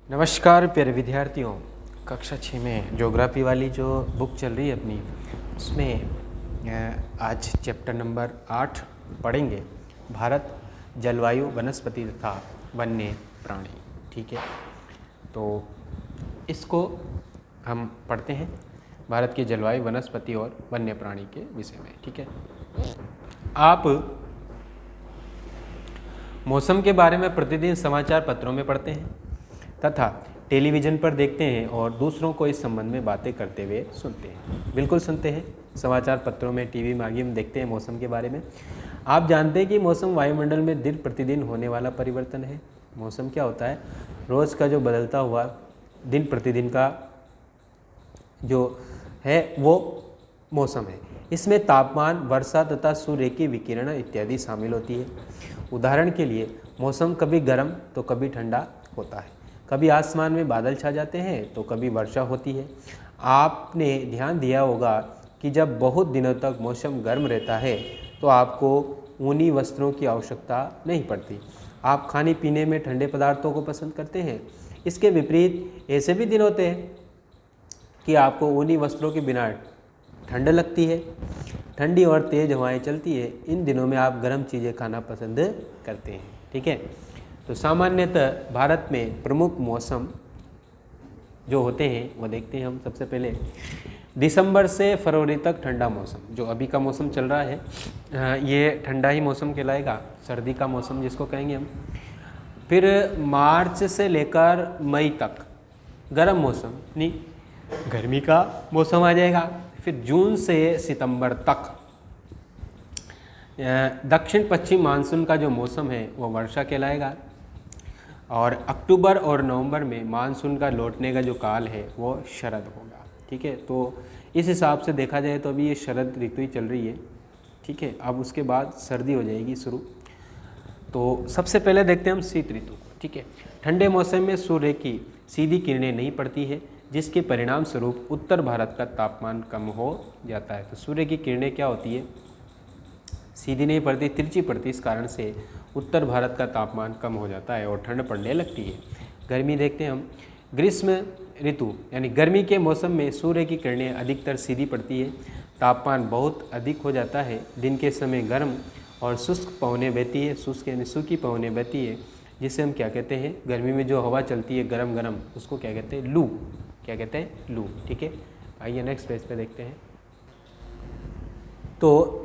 नमस्कार प्यारे विद्यार्थियों। कक्षा 6 में ज्योग्राफी वाली जो बुक चल रही है अपनी, उसमें आज चैप्टर नंबर 8 पढ़ेंगे। भारत, जलवायु, वनस्पति तथा वन्य प्राणी। ठीक है, तो इसको हम पढ़ते हैं, भारत के जलवायु, वनस्पति और वन्य प्राणी के विषय में। ठीक है, आप मौसम के बारे में प्रतिदिन समाचार पत्रों में पढ़ते हैं तथा टेलीविज़न पर देखते हैं और दूसरों को इस संबंध में बातें करते हुए सुनते हैं। बिल्कुल सुनते हैं, समाचार पत्रों में, टीवी में आगे हम देखते हैं मौसम के बारे में। आप जानते हैं कि मौसम वायुमंडल में दिन प्रतिदिन होने वाला परिवर्तन है। मौसम क्या होता है? रोज़ का जो बदलता हुआ दिन प्रतिदिन का जो है वो मौसम है। इसमें तापमान, वर्षा तथा सूर्य की विकिरण इत्यादि शामिल होती है। उदाहरण के लिए मौसम कभी गर्म तो कभी ठंडा होता है, कभी आसमान में बादल छा जाते हैं तो कभी वर्षा होती है। आपने ध्यान दिया होगा कि जब बहुत दिनों तक मौसम गर्म रहता है तो आपको ऊनी वस्त्रों की आवश्यकता नहीं पड़ती। आप खाने पीने में ठंडे पदार्थों को पसंद करते हैं। इसके विपरीत ऐसे भी दिन होते हैं कि आपको ऊनी वस्त्रों के बिना ठंड लगती है, ठंडी और तेज़ हवाएं चलती है। इन दिनों में आप गर्म चीज़ें खाना पसंद करते हैं। ठीक है, तो सामान्यतः भारत में प्रमुख मौसम जो होते हैं वो देखते हैं हम। सबसे पहले दिसंबर से फरवरी तक ठंडा मौसम, जो अभी का मौसम चल रहा है, ये ठंडा ही मौसम कहलाएगा, सर्दी का मौसम जिसको कहेंगे हम। फिर मार्च से लेकर मई तक गर्म मौसम, नहीं गर्मी का मौसम आ जाएगा। फिर जून से सितंबर तक दक्षिण पश्चिम मानसून का जो मौसम है वो वर्षा कहलाएगा। और अक्टूबर और नवंबर में मानसून का लौटने का जो काल है वो शरद होगा। ठीक है, तो इस हिसाब से देखा जाए तो अभी ये शरद ऋतु ही चल रही है। ठीक है, अब उसके बाद सर्दी हो जाएगी शुरू। तो सबसे पहले देखते हैं हम शीत ऋतु को। ठीक है, ठंडे मौसम में सूर्य की सीधी किरणें नहीं पड़ती है, जिसके परिणाम स्वरूप उत्तर भारत का तापमान कम हो जाता है। तो सूर्य की किरणें क्या होती है? सीधी नहीं पड़ती, तिरछी पड़ती। इस कारण से उत्तर भारत का तापमान कम हो जाता है और ठंड पड़ने लगती है। गर्मी देखते हैं हम। ग्रीष्म ऋतु यानी गर्मी के मौसम में सूर्य की किरणें अधिकतर सीधी पड़ती है, तापमान बहुत अधिक हो जाता है। दिन के समय गर्म और शुष्क पवनें बहती है, शुष्क यानी सूखी पवनें बहती है, जिसे हम क्या कहते हैं? गर्मी में जो हवा चलती है गरम गरम, उसको क्या कहते हैं? लू। क्या कहते हैं? लू। ठीक है, आइए नेक्स्ट पेज पे देखते हैं। तो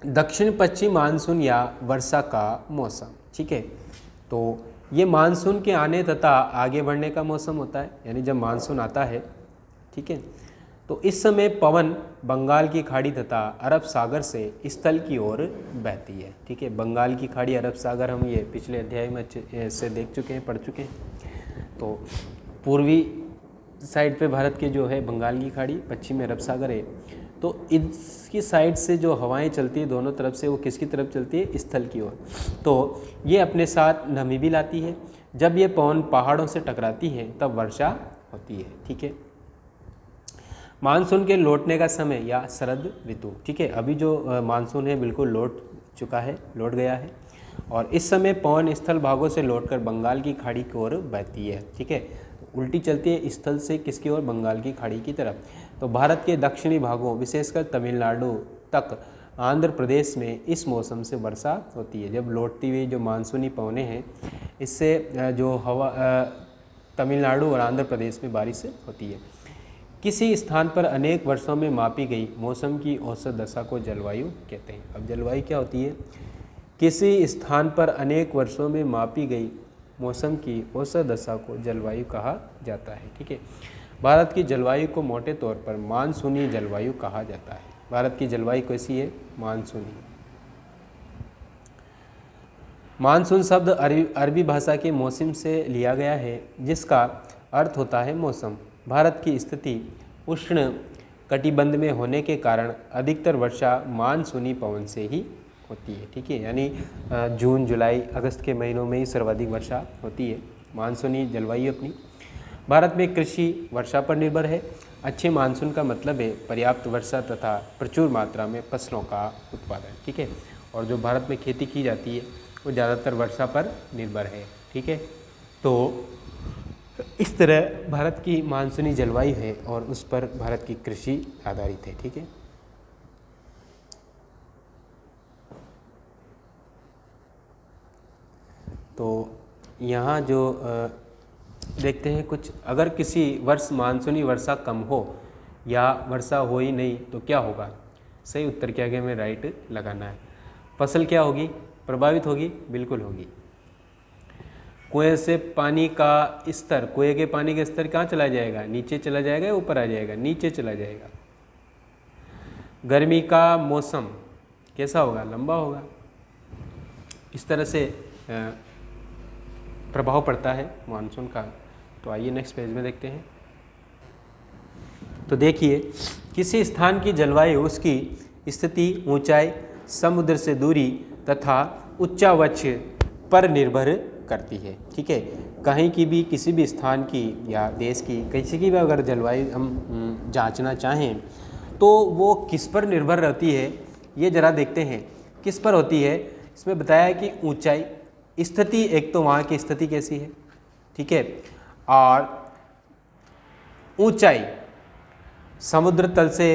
दक्षिण पश्चिम मानसून या वर्षा का मौसम। ठीक है, तो ये मानसून के आने तथा आगे बढ़ने का मौसम होता है, यानी जब मानसून आता है। ठीक है, तो इस समय पवन बंगाल की खाड़ी तथा अरब सागर से स्थल की ओर बहती है। ठीक है, बंगाल की खाड़ी, अरब सागर हम ये पिछले अध्याय में अच्छे से देख चुके हैं, पढ़ चुके हैं। तो पूर्वी साइड पे भारत के जो है बंगाल की खाड़ी, पश्चिम में अरब सागर है। तो इसकी साइड से जो हवाएं चलती है दोनों तरफ से, वो किसकी तरफ चलती है? स्थल की ओर। तो ये अपने साथ नमी भी लाती है। जब ये पवन पहाड़ों से टकराती है तब वर्षा होती है। ठीक है, मानसून के लौटने का समय या शरद ऋतु। ठीक है, अभी जो मानसून है बिल्कुल लौट चुका है, लौट गया है। और इस समय पवन स्थल भागों से लौटकर बंगाल की खाड़ी की ओर बहती है। ठीक है, उल्टी चलती है स्थल से किसकी ओर? बंगाल की खाड़ी की तरफ। तो भारत के दक्षिणी भागों, विशेषकर तमिलनाडु तक आंध्र प्रदेश में इस मौसम से वर्षा होती है। जब लौटती हुई जो मानसूनी पवनें हैं, इससे जो हवा तमिलनाडु और आंध्र प्रदेश में बारिश होती है। किसी स्थान पर अनेक वर्षों में मापी गई मौसम की औसत दशा को जलवायु कहते हैं। अब जलवायु क्या होती है? किसी स्थान पर अनेक वर्षों में मापी गई मौसम की औसत दशा को जलवायु कहा जाता है। ठीक है, भारत की जलवायु को मोटे तौर पर मानसूनी जलवायु कहा जाता है। भारत की जलवायु कैसी है? मानसूनी। मानसून शब्द अरबी भाषा के मौसम से लिया गया है, जिसका अर्थ होता है मौसम। भारत की स्थिति उष्ण कटिबंध में होने के कारण अधिकतर वर्षा मानसूनी पवन से ही होती है। ठीक है, यानी जून, जुलाई, अगस्त के महीनों में ही सर्वाधिक वर्षा होती है। मानसूनी जलवायु अपनी। भारत में कृषि वर्षा पर निर्भर है। अच्छे मानसून का मतलब है पर्याप्त वर्षा तथा प्रचुर मात्रा में फसलों का उत्पादन। ठीक है, और जो भारत में खेती की जाती है वो ज़्यादातर वर्षा पर निर्भर है। ठीक है, तो इस तरह भारत की मानसूनी जलवायु है और उस पर भारत की कृषि आधारित है। ठीक है, तो यहाँ जो देखते हैं कुछ, अगर किसी वर्ष मानसूनी वर्षा कम हो या वर्षा हो ही नहीं तो क्या होगा? सही उत्तर क्या क्या में राइट लगाना है। फसल क्या होगी? प्रभावित होगी, बिल्कुल होगी। कुएं से पानी का स्तर, कुएं के पानी का स्तर कहाँ चला जाएगा? नीचे चला जाएगा या ऊपर आ जाएगा? नीचे चला जाएगा। गर्मी का मौसम कैसा होगा? लंबा होगा। इस तरह से प्रभाव पड़ता है मानसून का। तो आइए नेक्स्ट पेज में देखते हैं। तो देखिए, किसी स्थान की जलवायु उसकी स्थिति, ऊंचाई, समुद्र से दूरी तथा उच्चावच पर निर्भर करती है। ठीक है, कहीं की भी, किसी भी स्थान की या देश की, किसी की भी अगर जलवायु हम जांचना चाहें तो वो किस पर निर्भर रहती है, ये ज़रा देखते हैं। किस पर होती है? इसमें बताया है कि ऊंचाई, स्थिति, एक तो वहाँ की स्थिति कैसी है, ठीक है, और ऊंचाई, समुद्र तल से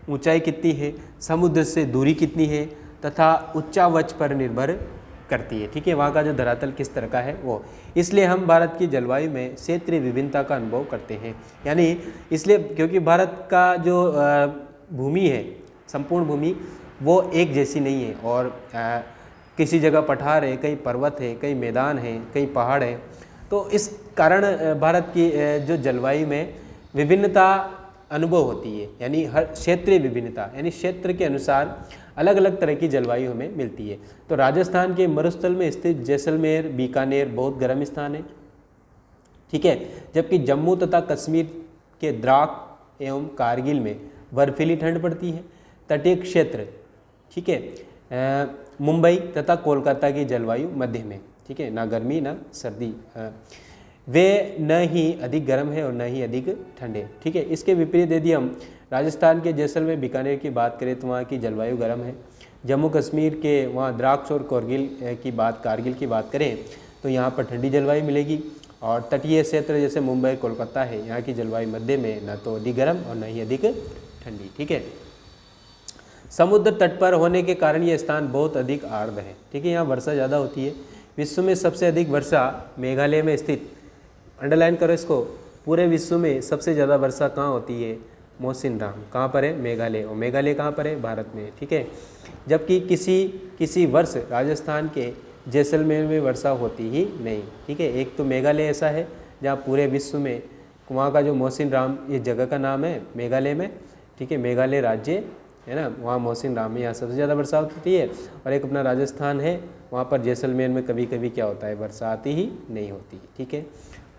ऊंचाई कितनी है, समुद्र से दूरी कितनी है, तथा उच्चावच पर निर्भर करती है। ठीक है, वहाँ का जो धरातल किस तरह का है वो। इसलिए हम भारत की जलवायु में क्षेत्रीय विभिन्नता का अनुभव करते हैं। यानी इसलिए क्योंकि भारत का जो भूमि है, संपूर्ण भूमि, वो एक जैसी नहीं है और किसी जगह पठार है, कहीं पर्वत है, कहीं मैदान है, कहीं पहाड़ है। तो इस कारण भारत की जो जलवायु में विभिन्नता अनुभव होती है। यानी हर क्षेत्रीय विभिन्नता, यानी क्षेत्र के अनुसार अलग अलग तरह की जलवायु हमें मिलती है। तो राजस्थान के मरुस्थल में स्थित जैसलमेर, बीकानेर बहुत गर्म स्थान है। ठीक है, जबकि जम्मू तथा कश्मीर के द्राक एवं कारगिल में बर्फीली ठंड पड़ती है। तटीय क्षेत्र, ठीक है, मुंबई तथा कोलकाता की जलवायु मध्य में, ठीक है, ना गर्मी ना सर्दी, वे न ही अधिक गर्म है और न ही अधिक ठंडे। ठीक है, इसके विपरीत यदि हम राजस्थान के जैसलमेर, बीकानेर की बात करें तो वहाँ की जलवायु गर्म है। जम्मू कश्मीर के वहाँ द्राक्ष और कारगिल की बात करें तो यहाँ पर ठंडी जलवायु मिलेगी। और तटीय क्षेत्र जैसे मुंबई, कोलकाता है, यहाँ की जलवायु मध्य में, न तो अधिक गर्म और न ही अधिक ठंडी। ठीक है, समुद्र तट पर होने के कारण ये स्थान बहुत अधिक आर्द्र है। ठीक है, यहाँ वर्षा ज़्यादा होती है। विश्व में सबसे अधिक वर्षा मेघालय में स्थित, अंडरलाइन करो इसको, पूरे विश्व में सबसे ज़्यादा वर्षा कहाँ होती है? मौसिनराम। कहाँ पर है? मेघालय। और मेघालय कहाँ पर है? भारत में। ठीक है, जबकि किसी वर्ष राजस्थान के जैसलमेर में वर्षा होती ही नहीं। ठीक है, एक तो मेघालय ऐसा है जहाँ पूरे विश्व में, वहाँ का जो मौसिनराम, ये जगह का नाम है मेघालय में। ठीक है, मेघालय राज्य है ना, वहाँ मौसिनराम में यहाँ सबसे ज़्यादा वर्षा होती है। और एक अपना राजस्थान है, वहाँ पर जैसलमेर में कभी कभी क्या होता है? वर्षा आती ही नहीं होती। ठीक है,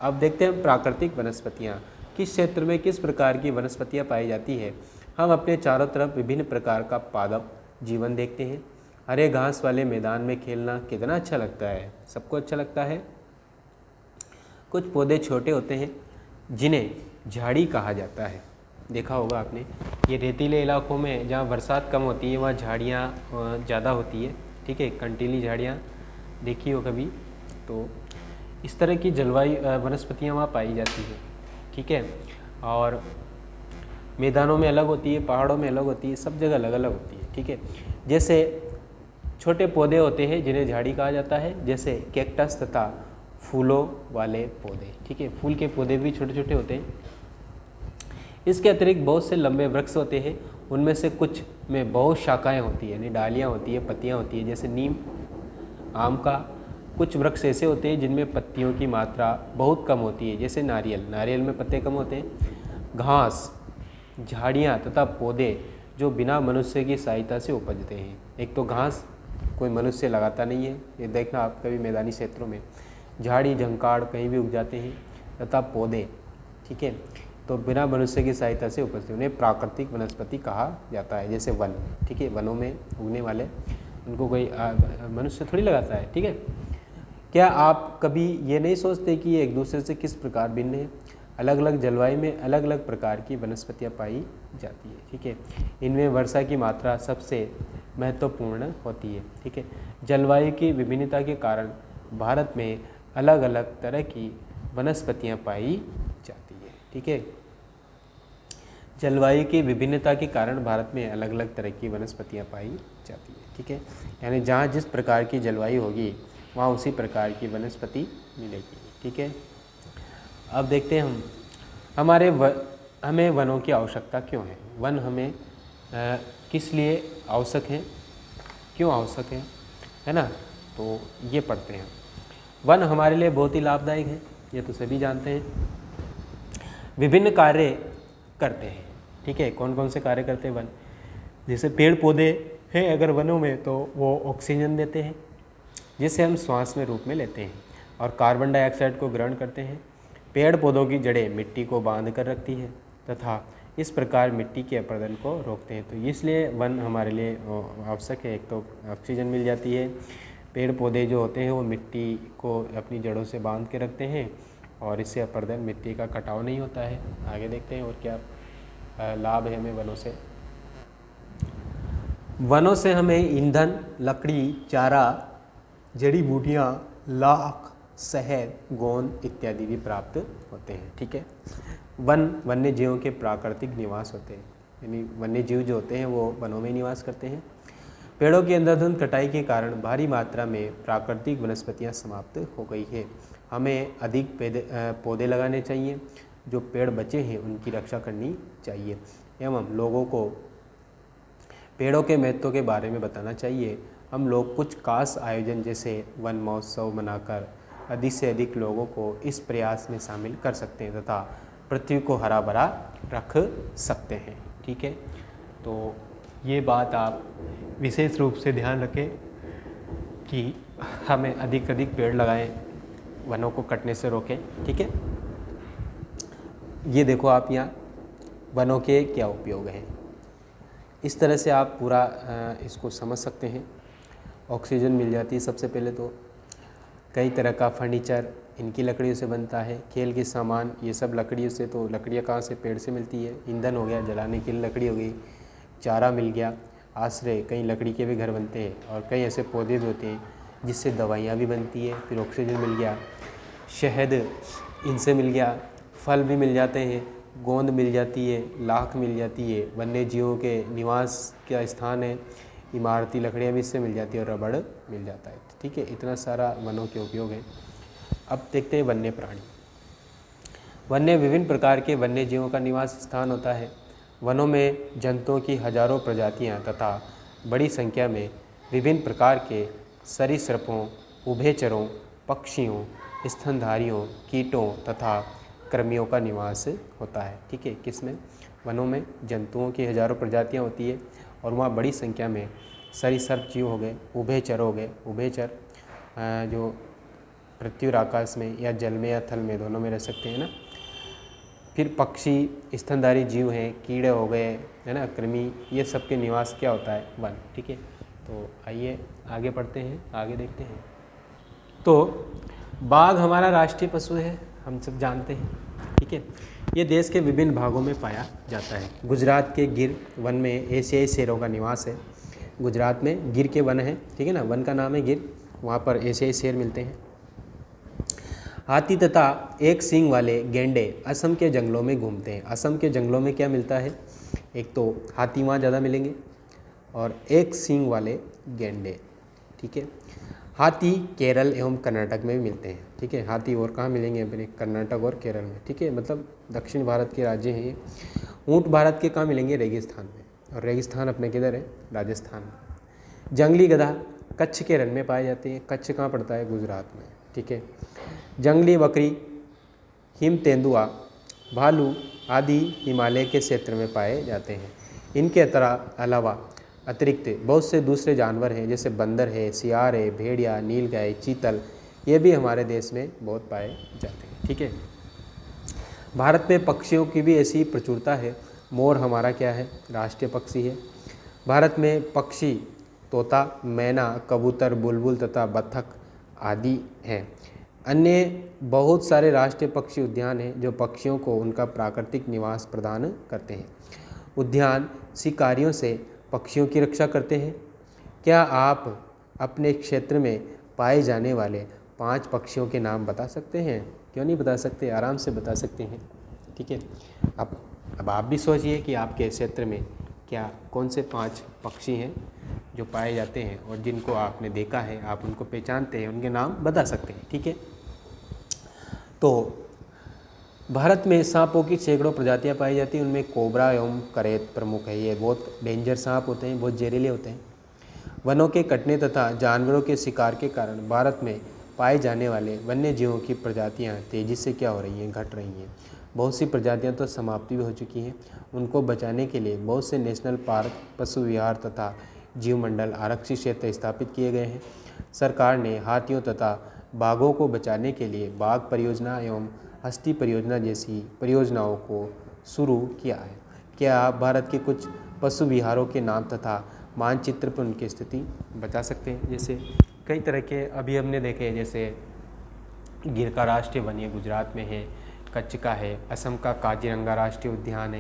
अब देखते हैं प्राकृतिक वनस्पतियाँ, किस क्षेत्र में किस प्रकार की वनस्पतियाँ पाई जाती है। हम अपने चारों तरफ विभिन्न प्रकार का पादप जीवन देखते हैं। हरे घास वाले मैदान में खेलना कितना अच्छा लगता है, सबको अच्छा लगता है। कुछ पौधे छोटे होते हैं जिन्हें झाड़ी कहा जाता है, देखा होगा आपने। ये रेतीले इलाकों में जहाँ बरसात कम होती है वहाँ झाड़ियाँ ज़्यादा होती है। ठीक है, कंटीली झाड़ियाँ देखी हो कभी, तो इस तरह की जलवायु वनस्पतियाँ वहाँ पाई जाती है। ठीक है, और मैदानों में अलग होती है, पहाड़ों में अलग होती है, सब जगह अलग अलग होती है। ठीक है, जैसे छोटे पौधे होते हैं जिन्हें झाड़ी कहा जाता है, जैसे कैक्टस तथा फूलों वाले पौधे। ठीक है, फूल के पौधे भी छोटे छोटे होते हैं। इसके अतिरिक्त बहुत से लंबे वृक्ष होते हैं, उनमें से कुछ में बहुत शाखाएं होती है, यानी डालियाँ होती है, पत्तियाँ होती है, जैसे नीम, आम का। कुछ वृक्ष ऐसे होते हैं जिनमें पत्तियों की मात्रा बहुत कम होती है, जैसे नारियल, नारियल में पत्ते कम होते हैं। घास, झाड़ियाँ तथा पौधे जो बिना मनुष्य की सहायता से उपजते हैं। एक तो घास कोई मनुष्य लगाता नहीं है, ये देखना आप कभी मैदानी क्षेत्रों में। झाड़ी झंकाड़ कहीं भी उग जाते हैं, तथा पौधे, ठीक है, तो बिना मनुष्य की सहायता से उपजते हैं, उन्हें प्राकृतिक वनस्पति कहा जाता है। जैसे वन, ठीक है, वनों में उगने वाले, उनको कोई मनुष्य थोड़ी लगाता है। ठीक है, क्या आप कभी ये नहीं सोचते कि ये एक दूसरे से किस प्रकार भिन्न है? अलग अलग जलवायु में अलग अलग प्रकार की वनस्पतियाँ पाई जाती है। ठीक है, इनमें वर्षा की मात्रा सबसे महत्वपूर्ण होती है। ठीक है, जलवायु की विभिन्नता के कारण भारत में अलग अलग तरह की वनस्पतियां पाई जाती है। ठीक है, जलवायु की विभिन्नता के कारण भारत में अलग अलग तरह की वनस्पतियां पाई जाती है। ठीक है, यानी जहाँ जिस प्रकार की जलवायु होगी वहाँ उसी प्रकार की वनस्पति मिलेगी। ठीक है, अब देखते हैं हम हमें वनों की आवश्यकता क्यों है, वन हमें किस लिए आवश्यक हैं, क्यों आवश्यक है ना। तो ये पढ़ते हैं। वन हमारे लिए बहुत ही लाभदायक है, ये तो सभी जानते हैं। विभिन्न कार्य करते हैं। ठीक है, कौन कौन से कार्य करते हैं वन, जैसे पेड़ पौधे हैं अगर वनों में तो वो ऑक्सीजन देते हैं जिसे हम श्वास में रूप में लेते हैं और कार्बन डाइऑक्साइड को ग्रहण करते हैं। पेड़ पौधों की जड़ें मिट्टी को बांध कर रखती है तथा इस प्रकार मिट्टी के अपरदन को रोकते हैं। तो इसलिए वन हमारे लिए आवश्यक है। एक तो ऑक्सीजन मिल जाती है, पेड़ पौधे जो होते हैं वो मिट्टी को अपनी जड़ों से बांध के रखते हैं और इससे अपरदन मिट्टी का कटाव नहीं होता है। आगे देखते हैं और क्या लाभ है हमें वनों से। वनों से हमें ईंधन, लकड़ी, चारा, जड़ी बूटियाँ, लाख, शहद, गोंद इत्यादि भी प्राप्त होते हैं। ठीक है, वन्य जीवों के प्राकृतिक निवास होते हैं, यानी वन्य जीव जो होते हैं वो वनों में निवास करते हैं। पेड़ों की अंधाधुंध कटाई के कारण भारी मात्रा में प्राकृतिक वनस्पतियां समाप्त हो गई है। हमें अधिक पौधे लगाने चाहिए, जो पेड़ बचे हैं उनकी रक्षा करनी चाहिए एवं लोगों को पेड़ों के महत्व के बारे में बताना चाहिए। हम लोग कुछ खास आयोजन जैसे वन महोत्सव मनाकर अधिक से अधिक लोगों को इस प्रयास में शामिल कर सकते हैं तथा पृथ्वी को हरा भरा रख सकते हैं। ठीक है, तो ये बात आप विशेष रूप से ध्यान रखें कि हमें अधिक अधिक पेड़ लगाएं, वनों को कटने से रोकें। ठीक है, ये देखो आप यहाँ वनों के क्या उपयोग हैं, इस तरह से आप पूरा इसको समझ सकते हैं। ऑक्सीजन मिल जाती है सबसे पहले तो, कई तरह का फर्नीचर इनकी लकड़ियों से बनता है, खेल के सामान ये सब लकड़ियों से, तो लकड़ियाँ कहाँ से, पेड़ से मिलती है। ईंधन हो गया, जलाने के लिए लकड़ी हो गई, चारा मिल गया, आश्रय, कई लकड़ी के भी घर बनते हैं और कई ऐसे पौधे भी होते हैं जिससे दवाइयाँ भी बनती है, फिर ऑक्सीजन मिल गया, शहद इनसे मिल गया, फल भी मिल जाते हैं, गोंद मिल जाती है, लाख मिल जाती है, वन्य जीवों के निवास का स्थान है, इमारती लकड़ियाँ भी इससे मिल जाती है और रबड़ मिल जाता है। ठीक है, इतना सारा वनों के उपयोग है। अब देखते हैं वन्य प्राणी। वन्य विभिन्न प्रकार के वन्य जीवों का निवास स्थान होता है। वनों में जंतुओं की हजारों प्रजातियां तथा बड़ी संख्या में विभिन्न प्रकार के सरीसृपों, उभयचरों, पक्षियों, स्तनधारियों, कीटों तथा कृमियों का निवास होता है। ठीक है, किसमें, वनों में जंतुओं की हजारों प्रजातियां होती है और वहाँ बड़ी संख्या में सरीसृप जीव हो गए, उभयचर हो गए। उभयचर जो पृथ्वी और आकाश में या जल में या थल में दोनों में रह सकते हैं ना। फिर पक्षी, स्तनधारी जीव हैं, कीड़े हो गए, है ना, कृमि, ये सब के निवास क्या होता है, वन। ठीक है, तो आइए आगे पढ़ते हैं, आगे देखते हैं। तो बाघ हमारा राष्ट्रीय पशु है, हम सब जानते हैं। ठीक है, ये देश के विभिन्न भागों में पाया जाता है। गुजरात के गिर वन में एशियाई शेरों का निवास है। गुजरात में गिर के वन है, ठीक है ना, वन का नाम है गिर, वहाँ पर एशियाई शेर मिलते हैं। हाथी तथा एक सींग वाले गैंडे असम के जंगलों में घूमते हैं। असम के जंगलों में क्या मिलता है, एक तो हाथी वहाँ ज़्यादा मिलेंगे और एक सींग वाले गैंडे। ठीक है, हाथी केरल एवं कर्नाटक में भी मिलते हैं। ठीक है, हाथी और कहाँ मिलेंगे, अपने कर्नाटक और केरल में। ठीक है, मतलब दक्षिण भारत के राज्य हैं ये। ऊँट भारत के कहाँ मिलेंगे, रेगिस्तान में, और रेगिस्तान अपने किधर है, राजस्थान में। जंगली गधा कच्छ के रण में पाए जाते हैं। कच्छ कहाँ पड़ता है, गुजरात में। ठीक है, जंगली बकरी, हिम तेंदुआ, भालू आदि हिमालय के क्षेत्र में पाए जाते हैं। इनके अलावा अतिरिक्त बहुत से दूसरे जानवर हैं, जैसे बंदर है, सियार है, भेड़िया, नीलगाय, चीतल, ये भी हमारे देश में बहुत पाए जाते हैं। ठीक है, भारत में पक्षियों की भी ऐसी प्रचुरता है। मोर हमारा क्या है, राष्ट्रीय पक्षी है। भारत में पक्षी तोता, मैना, कबूतर, बुलबुल तथा बत्तख आदि हैं। अन्य बहुत सारे राष्ट्रीय पक्षी उद्यान हैं जो पक्षियों को उनका प्राकृतिक निवास प्रदान करते हैं। उद्यान शिकारियों से पक्षियों की रक्षा करते हैं। क्या आप अपने क्षेत्र में पाए जाने वाले 5 पक्षियों के नाम बता सकते हैं? क्यों नहीं बता सकते, आराम से बता सकते हैं। ठीक है, अब आप भी सोचिए कि आपके क्षेत्र में क्या कौन से 5 पक्षी हैं जो पाए जाते हैं और जिनको आपने देखा है, आप उनको पहचानते हैं, उनके नाम बता सकते हैं। ठीक है, तो भारत में सांपों की सैकड़ों प्रजातियां पाई जाती हैं, उनमें कोबरा एवं करेत प्रमुख है। ये बहुत डेंजर सांप होते हैं, बहुत जहरीले होते हैं। वनों के कटने तथा जानवरों के शिकार के कारण भारत में पाए जाने वाले वन्य जीवों की प्रजातियां तेज़ी से क्या हो रही हैं, घट रही हैं। बहुत सी प्रजातियां तो समाप्ति भी हो चुकी हैं। उनको बचाने के लिए बहुत से नेशनल पार्क, पशु विहार तथा जीवमंडल आरक्षित क्षेत्र स्थापित किए गए हैं। सरकार ने हाथियों तथा बाघों को बचाने के लिए बाघ परियोजना एवं हस्ती परियोजना जैसी परियोजनाओं को शुरू किया है। क्या आप भारत के कुछ पशु विहारों के नाम तथा मानचित्र पर उनकी स्थिति बता सकते हैं? जैसे कई तरह के अभी हमने देखे, जैसे गिर का राष्ट्रीय वन ये गुजरात में है, कच्छ का है, असम का काजीरंगा राष्ट्रीय उद्यान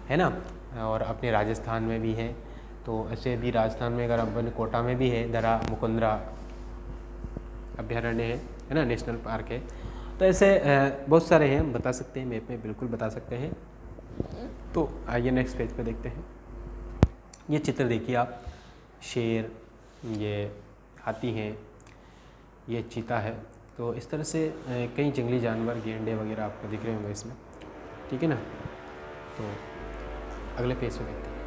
है ना, और अपने राजस्थान में भी है। तो ऐसे भी राजस्थान में अगर अपन कोटा में भी है, दरा मुकुंदरा अभ्यारण्य है ना, नेशनल पार्क है। तो ऐसे बहुत सारे हैं, हम बता सकते हैं, मैप में बिल्कुल बता सकते हैं। तो आइए नेक्स्ट पेज पे देखते हैं। ये चित्र देखिए आप, शेर, ये हाथी हैं, ये चीता है। तो इस तरह से कई जंगली जानवर, गेंडे वगैरह आपको दिख रहे होंगे इसमें। ठीक है ना, तो अगले पेज पे देखते हैं।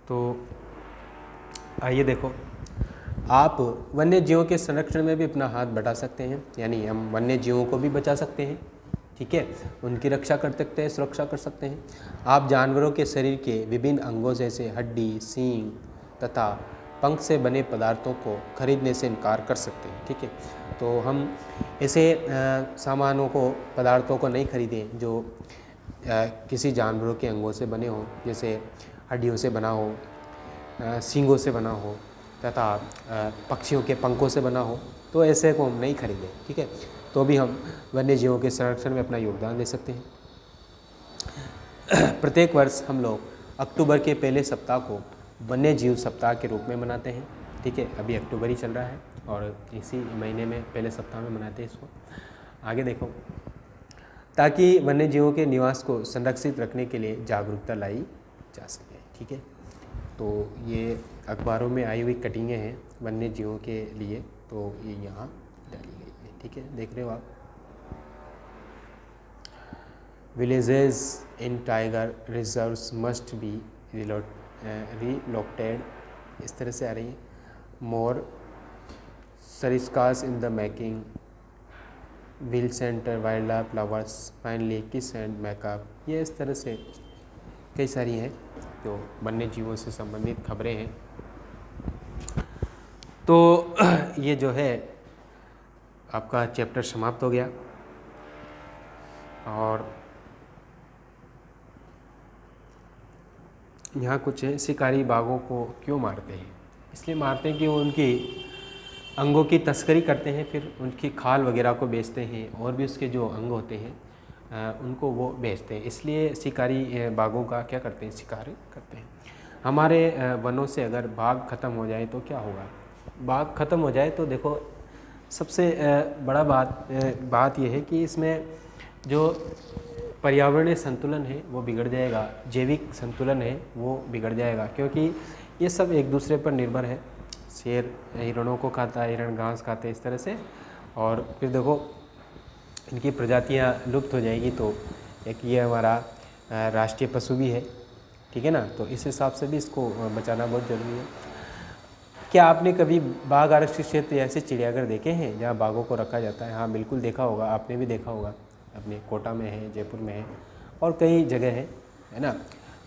तो आइए देखो, आप वन्य जीवों के संरक्षण में भी अपना हाथ बढ़ा सकते हैं, यानी हम वन्य जीवों को भी बचा सकते हैं। ठीक है, उनकी रक्षा कर सकते हैं, सुरक्षा कर सकते हैं। आप जानवरों के शरीर के विभिन्न अंगों जैसे हड्डी, सींग तथा पंख से बने पदार्थों को खरीदने से इनकार कर सकते हैं। ठीक है, तो हम ऐसे सामानों को, पदार्थों को नहीं खरीदें जो किसी जानवरों के अंगों से बने हों, जैसे हड्डियों से बना हो, सींगों से बना हो तथा पक्षियों के पंखों से बना हो, तो ऐसे को हम नहीं खरीदें। ठीक है, तो भी हम वन्य जीवों के संरक्षण में अपना योगदान दे सकते हैं। प्रत्येक वर्ष हम लोग अक्टूबर के पहले सप्ताह को वन्य जीव सप्ताह के रूप में मनाते हैं। ठीक है, अभी अक्टूबर ही चल रहा है और इसी महीने में पहले सप्ताह में मनाते हैं इसको। आगे देखो, ताकि वन्य जीवों के निवास को संरक्षित रखने के लिए जागरूकता लाई जा सके। ठीक है, तो ये अखबारों में आई हुई कटिंगें हैं वन्य जीवों के लिए, तो ये यहाँ डाली गई है। ठीक है, देख रहे हो आप। Villages in tiger reserves must be relocated, इस तरह से आ रही है। More Sariskas in the making, will center wildlife lovers finally kiss and makeup, ये इस तरह से कई सारी हैं जो वन्य जीवों से संबंधित खबरें हैं। तो ये जो है आपका चैप्टर समाप्त हो गया। और यहाँ कुछ है, शिकारी बाघों को क्यों मारते हैं? इसलिए मारते हैं कि वो उनकी अंगों की तस्करी करते हैं, फिर उनकी खाल वगैरह को बेचते हैं, और भी उसके जो अंग होते हैं उनको वो बेचते हैं। इसलिए शिकारी बाघों का क्या करते हैं, शिकार करते हैं। हमारे वनों से अगर बाघ ख़त्म हो जाए तो क्या होगा? बाघ ख़त्म हो जाए तो देखो, सबसे बड़ा बात यह है कि इसमें जो पर्यावरणीय संतुलन है वो बिगड़ जाएगा, जैविक संतुलन है वो बिगड़ जाएगा, क्योंकि ये सब एक दूसरे पर निर्भर है। शेर हिरणों को खाता है, हिरण घास खाते हैं, इस तरह से। और फिर देखो इनकी प्रजातियां लुप्त हो जाएगी, तो एक ये हमारा राष्ट्रीय पशु भी है। ठीक है ना, तो इस हिसाब से भी इसको बचाना बहुत ज़रूरी है। क्या आपने कभी बाघ आरक्षित क्षेत्र ऐसे चिड़ियाघर देखे हैं जहाँ बाघों को रखा जाता है? हाँ बिल्कुल देखा होगा, आपने भी देखा होगा, अपने कोटा में है, जयपुर में है, और कई जगह है ना।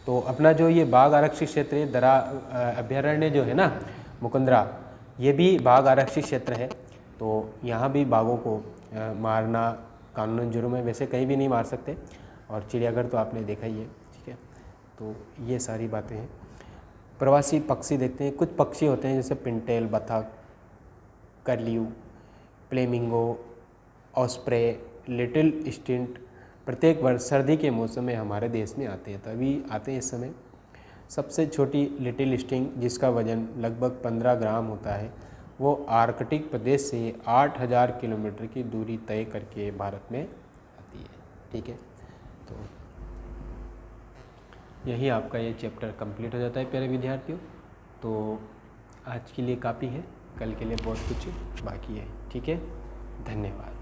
तो अपना जो ये बाघ आरक्षित क्षेत्र है, दरा अभ्यारण्य जो है ना, मुकुंदरा, ये भी बाघ आरक्षित क्षेत्र है। तो यहाँ भी बाघों को मारना कानूनन जुर्म है। वैसे कहीं भी नहीं मार सकते, और चिड़ियाघर तो आपने देखा ही है। ठीक है, तो ये सारी बातें हैं। प्रवासी पक्षी देखते हैं, कुछ पक्षी होते हैं जैसे पिंटेल, बतख, कर्ल्यू, फ्लेमिंगो, ऑस्प्रे, लिटिल स्टिंट प्रत्येक वर्ष सर्दी के मौसम में हमारे देश में आते हैं। तो अभी आते हैं इस समय। सबसे छोटी लिटिल स्टिंग जिसका वजन लगभग 15 ग्राम होता है, वो आर्कटिक प्रदेश से 8000 किलोमीटर की दूरी तय करके भारत में आती है। ठीक है, तो यही आपका ये चैप्टर कंप्लीट हो जाता है प्यारे विद्यार्थियों। तो आज के लिए काफ़ी है, कल के लिए बहुत कुछ बाकी है। ठीक है, धन्यवाद।